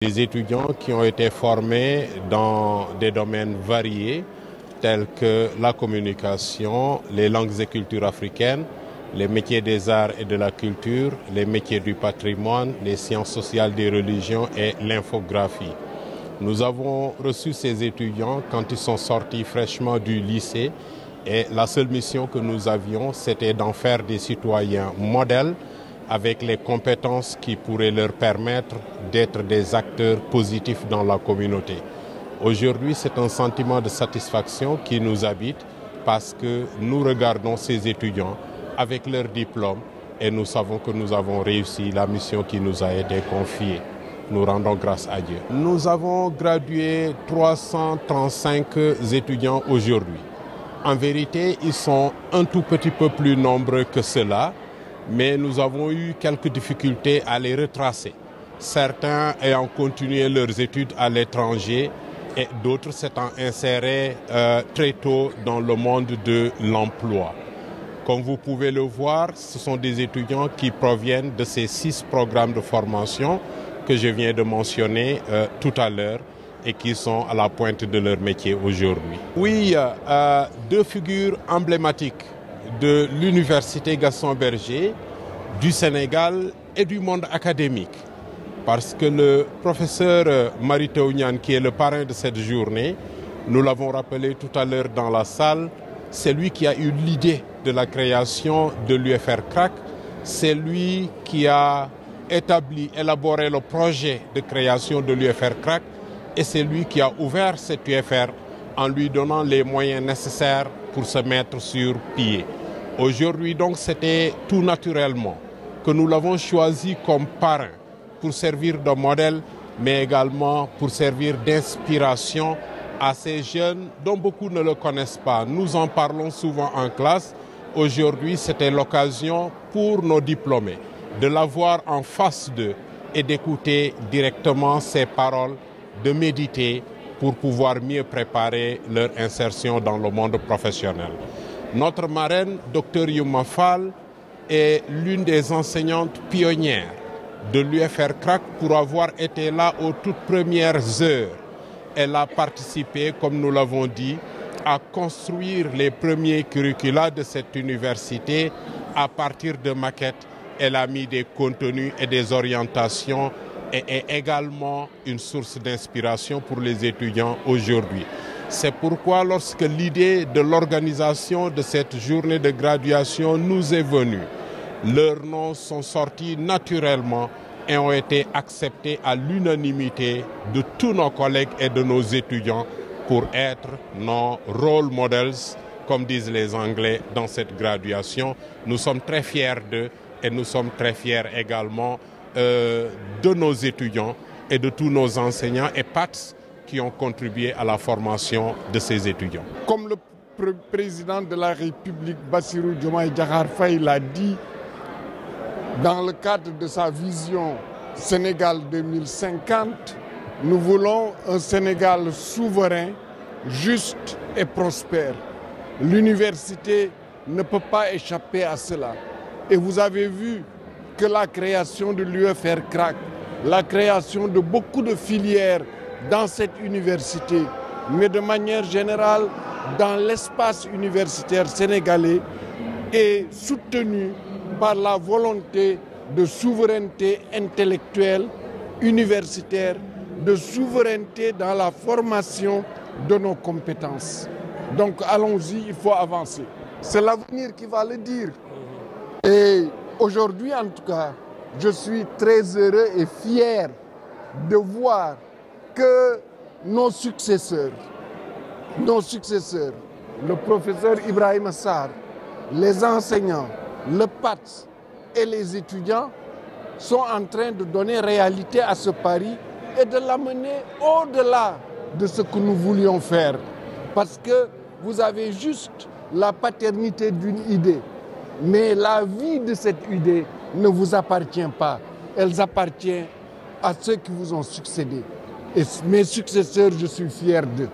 Des étudiants qui ont été formés dans des domaines variés tels que la communication, les langues et cultures africaines, les métiers des arts et de la culture, les métiers du patrimoine, les sciences sociales des religions et l'infographie. Nous avons reçu ces étudiants quand ils sont sortis fraîchement du lycée et la seule mission que nous avions, c'était d'en faire des citoyens modèles avec les compétences qui pourraient leur permettre d'être des acteurs positifs dans la communauté. Aujourd'hui, c'est un sentiment de satisfaction qui nous habite parce que nous regardons ces étudiants avec leur diplôme et nous savons que nous avons réussi la mission qui nous a été confiée. Nous rendons grâce à Dieu. Nous avons gradué 335 étudiants aujourd'hui. En vérité, ils sont un tout petit peu plus nombreux que cela, mais nous avons eu quelques difficultés à les retracer. Certains ayant continué leurs études à l'étranger et d'autres s'étant insérés très tôt dans le monde de l'emploi. Comme vous pouvez le voir, ce sont des étudiants qui proviennent de ces 6 programmes de formation que je viens de mentionner tout à l'heure et qui sont à la pointe de leur métier aujourd'hui. Oui, 2 figures emblématiques de l'Université Gaston Berger, du Sénégal et du monde académique. Parce que le professeur Mary Teuw Niane, qui est le parrain de cette journée, nous l'avons rappelé tout à l'heure dans la salle, c'est lui qui a eu l'idée de la création de l'UFR-CRAC, c'est lui qui a élaboré le projet de création de l'UFR-CRAC et c'est lui qui a ouvert cette UFR en lui donnant les moyens nécessaires pour se mettre sur pied. Aujourd'hui donc c'était tout naturellement que nous l'avons choisi comme parrain pour servir de modèle mais également pour servir d'inspiration à ces jeunes dont beaucoup ne le connaissent pas. Nous en parlons souvent en classe. Aujourd'hui c'était l'occasion pour nos diplômés de l'avoir en face d'eux et d'écouter directement ses paroles, de méditer pour pouvoir mieux préparer leur insertion dans le monde professionnel. Notre marraine, Dr Youma Fall, est l'une des enseignantes pionnières de l'UFR-CRAC pour avoir été là aux toutes premières heures. Elle a participé, comme nous l'avons dit, à construire les premiers curricula de cette université à partir de maquettes. Elle a mis des contenus et des orientations et est également une source d'inspiration pour les étudiants aujourd'hui. C'est pourquoi lorsque l'idée de l'organisation de cette journée de graduation nous est venue, leurs noms sont sortis naturellement et ont été acceptés à l'unanimité de tous nos collègues et de nos étudiants pour être nos role models, comme disent les Anglais, dans cette graduation. Nous sommes très fiers d'eux et nous sommes très fiers également de nos étudiants et de tous nos enseignants et PATS qui ont contribué à la formation de ces étudiants. Comme le président de la République, Bassirou Diomaye Diakhar Faye, l'a dit, dans le cadre de sa vision Sénégal 2050, nous voulons un Sénégal souverain, juste et prospère. L'université ne peut pas échapper à cela. Et vous avez vu que la création de l'UFR-CRAC, la création de beaucoup de filières dans cette université, mais de manière générale dans l'espace universitaire sénégalais, est soutenue par la volonté de souveraineté intellectuelle, universitaire, de souveraineté dans la formation de nos compétences. Donc allons-y, il faut avancer. C'est l'avenir qui va le dire. Et aujourd'hui, en tout cas, je suis très heureux et fier de voir que nos successeurs, le professeur Ibrahima Sarr, les enseignants, le PATS et les étudiants sont en train de donner réalité à ce pari et de l'amener au-delà de ce que nous voulions faire. Parce que vous avez juste la paternité d'une idée. Mais la vie de cette idée ne vous appartient pas. Elle appartient à ceux qui vous ont succédé. Et mes successeurs, je suis fier d'eux.